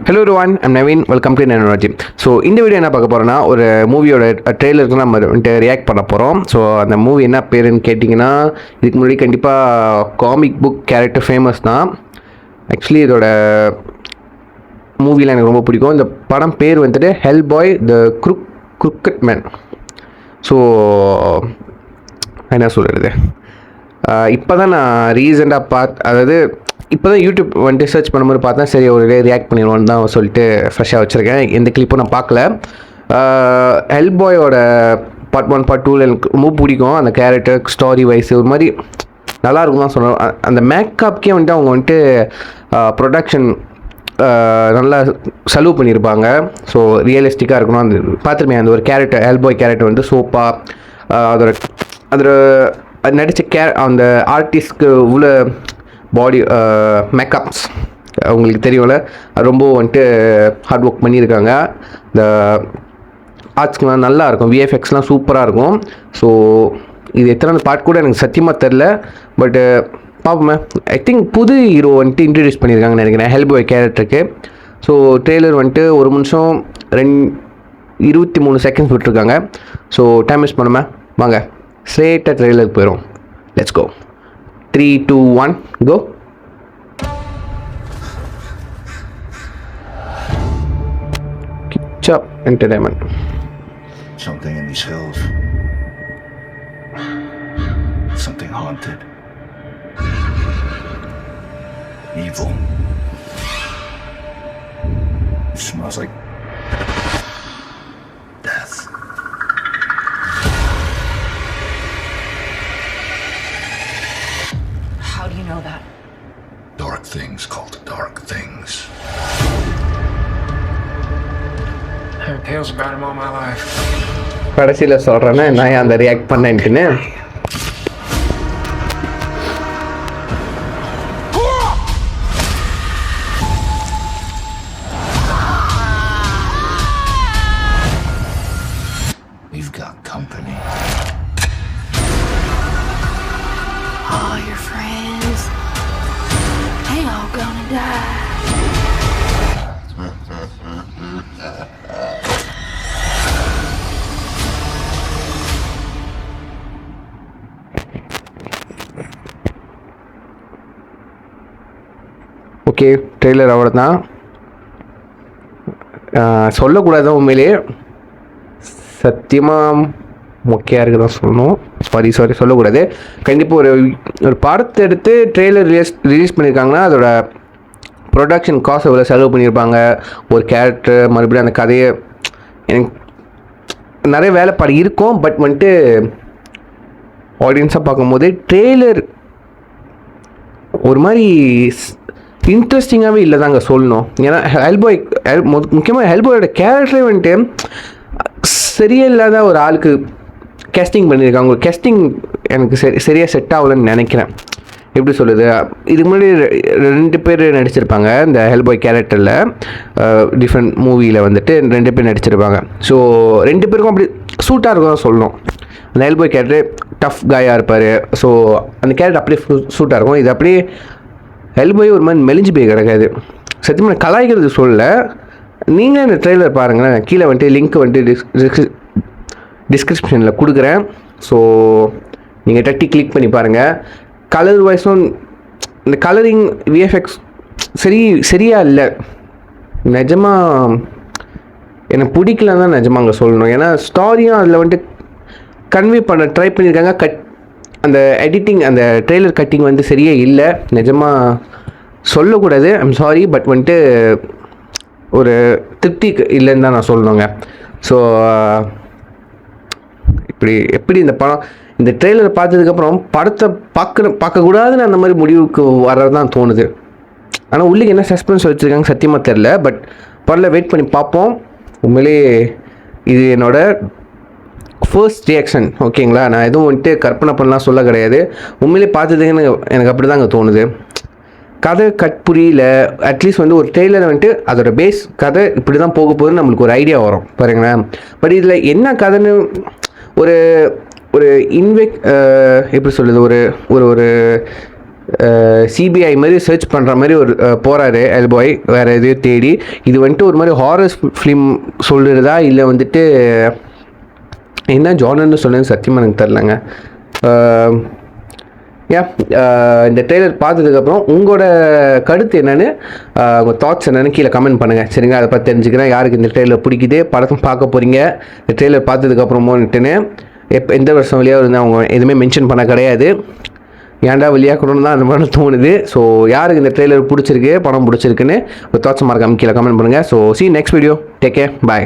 Hello everyone, I'm Naveen. Welcome to Nanorogy. So இந்த video என்ன பார்க்க போகிறோன்னா ஒரு மூவியோட ட்ரெய்லருக்கு நம்ம வந்துட்டு ரியாக்ட் பண்ண போகிறோம். ஸோ அந்த மூவி என்ன பேருன்னு கேட்டிங்கன்னா, இதுக்கு முன்னாடி கண்டிப்பாக காமிக் புக் கேரக்டர் ஃபேமஸ் தான். ஆக்சுவலி இதோட மூவியில் எனக்கு ரொம்ப பிடிக்கும். இந்த படம் பேர் வந்துட்டு ஹெல்பாய் த குருக்கட் மேன். ஸோ என்ன சொல்கிறது, இப்போ தான் நான் ரீசெண்டாக அதாவது இப்போ தான் யூடியூப் வந்துட்டு சர்ச் பண்ணும்போது பார்த்தா சரி ஒரு ரியாக்ட் பண்ணிடுவோன்னு தான் சொல்லிட்டு ஃப்ரெஷ்ஷாக வச்சுருக்கேன். எந்த கிளிப்பும் நான் பார்க்கல. ஹெல்பாயோட பார்ட் 1 பார்ட் 2 எனக்கு ரொம்ப பிடிக்கும். அந்த கேரக்டர் ஸ்டோரி வைஸ் ஒரு மாதிரி நல்லாயிருக்கும் தான் சொல்லணும். அந்த மேக்கப்கே வந்துட்டு அவங்க வந்துட்டு ப்ரொடக்ஷன் நல்லா செலவு பண்ணியிருப்பாங்க. ஸோ ரியலிஸ்டிக்காக இருக்கணும். அந்த பார்த்துருமே அந்த ஒரு கேரக்டர் ஹெல்பாய் கேரக்டர் வந்து சோப்பாக அதோட நடித்த அந்த ஆர்டிஸ்ட்க்கு உள்ள பாடி மேக்கப்ஸ் அவங்களுக்கு தெரியும்ல, ரொம்ப வந்துட்டு ஹார்ட் ஒர்க் பண்ணியிருக்காங்க. இந்த ஆர்ட்ஸ்க்குலாம் நல்லாயிருக்கும், விஎஃப்எக்ஸ்லாம் சூப்பராக இருக்கும். ஸோ இது எத்தனை பார்ட் கூட எனக்கு சத்தியமாக தெரில. பட்டு பார்ப்போமே. ஐ திங்க் புது ஹீரோ வந்துட்டு இன்ட்ரடியூஸ் பண்ணியிருக்காங்கன்னு நினைக்கிறேன் ஹெல்பாய் கேரக்டருக்கு. ஸோ ட்ரெய்லர் வந்துட்டு 1 நிமிஷம் 23 செகண்ட்ஸ் விட்டுருக்காங்க. ஸோ டைம் வேஸ்ட் பண்ணுமே, வாங்க ஸ்ட்ரெயிட்டாக ட்ரெய்லருக்கு போயிடும். Let's go. 3, 2, 1, go. Chop Entertainment. Something in these hills. Something haunted. Evil. It smells like death. How do you know that? Dark things called dark things. I heard tales about him all my life. கடைசியில் சொல்கிறேன்னா நான் அந்த react பண்ணேன்ட்டுன்னு. We've got company. All your friends, they all gonna die. Okay, trailer அவ்வளோ தான். சொல்லக்கூடாது உண்மையிலே, சத்தியமாக மொக்கையாக இருக்குது தான் சொல்லணும். சாரி சொல்லக்கூடாது. கண்டிப்பாக ஒரு படத்தை எடுத்து ட்ரெய்லர் ரிலீஸ் பண்ணியிருக்காங்கன்னா அதோட ப்ரொடக்ஷன் காஸ்ட் எவ்வளோ செலவு பண்ணியிருப்பாங்க, ஒரு கேரக்டர் மறுபடியும் அந்த கதையை, எனக்கு நிறைய வேலைப்பாடு இருக்கும். பட் வந்துட்டு ஆடியன்ஸாக பார்க்கும்போது ட்ரெய்லர் ஒரு மாதிரி இன்ட்ரெஸ்டிங்காகவே இல்லை தாங்க சொல்லணும். ஏன்னா ஹெல்பாய் முக்கியமாக ஹெல்பாயோட கேரக்டரே வந்துட்டு சரியில்லாத ஒரு ஆளுக்கு கேஸ்டிங் பண்ணியிருக்காங்க. ஒரு கேஸ்டிங் எனக்கு சரியாக செட் ஆகலன்னு நினைக்கிறேன். எப்படி சொல்லுது, இதுக்கு முன்னாடி 2 பேர் நடிச்சிருப்பாங்க இந்த ஹெல்பாய் கேரக்டரில். டிஃப்ரெண்ட் மூவியில் வந்துட்டு 2 பேர் நடிச்சிருப்பாங்க. ஸோ 2 பேருக்கும் அப்படி சூட்டாக இருக்கும் தான் சொல்லணும். அந்த ஹெல்பாய் கேரக்டர் டஃப் காயாக இருப்பார். ஸோ அந்த கேரக்டர் அப்படியே சூட்டாக இருக்கும். இது அப்படியே ஹெல்பாய் ஒரு மாதிரி மெலிஞ்சு போய் கிடக்காது. சத்தியமாக கலாய்க்கிறது சொல்ல, நீங்களே இந்த ட்ரெய்லர் பாருங்களேன். கீழே வந்துட்டு லிங்க் வந்துட்டு டிஸ்கிரிப்ஷனில் கொடுக்குறேன். ஸோ நீங்கள் தட்டி கிளிக் பண்ணி பாருங்கள். கலர் வைஸும் இந்த கலரிங் விஎஃப்எக்ஸ் சரியாக இல்லை. நிஜமாக எனக்கு பிடிக்கலன்னு தான் நிஜமாக அங்கே சொல்லணும். ஏன்னா ஸ்டாரியும் அதில் வந்துட்டு கன்வே பண்ண ட்ரை பண்ணியிருக்காங்க. அந்த எடிட்டிங், அந்த ட்ரெய்லர் கட்டிங் வந்து சரியே இல்லை. நிஜமாக சொல்லக்கூடாது, ஐம் சாரி. பட் வந்துட்டு ஒரு திருப்தி இல்லைன்னு தான் நான் சொல்லணுங்க. ஸோ எப்படி இந்த படம், இந்த ட்ரெய்லரை பார்த்ததுக்கப்புறம் படத்தை பார்க்கக்கூடாதுன்னு அந்த மாதிரி முடிவுக்கு வர்றது தான் தோணுது. ஆனால் உள்ளுக்கு என்ன சஸ்பென்ஸ் வச்சுருக்காங்க சத்தியமாக தெரில. பட் படத்தில் வெயிட் பண்ணி பார்ப்போம். உண்மையிலேயே இது என்னோட ஃபர்ஸ்ட் ரியாக்ஷன், ஓகேங்களா. நான் எதுவும் வந்துட்டு கற்பனை பண்ணலாம் சொல்ல கிடையாது. உண்மையிலே பார்த்ததுன்னு எனக்கு அப்படி தான் அங்கே தோணுது. கதை புரியல. அட்லீஸ்ட் வந்து ஒரு ட்ரெய்லரை வந்துட்டு அதோட பேஸ் கதை இப்படி தான் போக போகுதுன்னு நம்மளுக்கு ஒரு ஐடியா வரும் பாருங்களேன். பட் இதில் என்ன கதைன்னு ஒரு எப்படி சொல்லுது, ஒரு சிபிஐ மாதிரி சர்ச் பண்ணுற மாதிரி ஒரு போகிறாரு எல்பாய் வேறு எதையும் தேடி. இது வந்துட்டு ஒரு மாதிரி ஹாரர் ஃபிலிம் சொல்லுறதா இல்லை வந்துட்டு என்ன ஜானர்னு சொன்னது சத்தியமாக எனக்கு தெரிலங்க. இந்த ட்ரெய்லர் பார்த்ததுக்கப்புறம் உங்களோட கருத்து என்னென்னு உங்கள் தாட்ஸ் என்னென்னு கீழே கமெண்ட் பண்ணுங்கள் சரிங்களா. அதை பற்றி தெரிஞ்சுக்கிறேன் யாருக்கு இந்த ட்ரெய்லர் பிடிக்குது, படத்தை பார்க்க போகிறீங்க இந்த ட்ரெய்லர் பார்த்ததுக்கப்புறமோன்ட்டுன்னு. எந்த வருஷம் வெளியாக இருந்தால் அவங்க எதுவுமே மென்ஷன் பண்ண கிடையாது. ஏன்டா வெளியாக்கணும்னு தான் அந்த மாதிரி தோணுது. ஸோ யாருக்கு இந்த ட்ரெய்லர் பிடிச்சிருக்கு, படம் பிடிச்சிருக்குன்னு ஒரு தாட்ஸ் மறக்காம கீழே கமெண்ட் பண்ணுங்கள். So see you next video. Take care. Bye.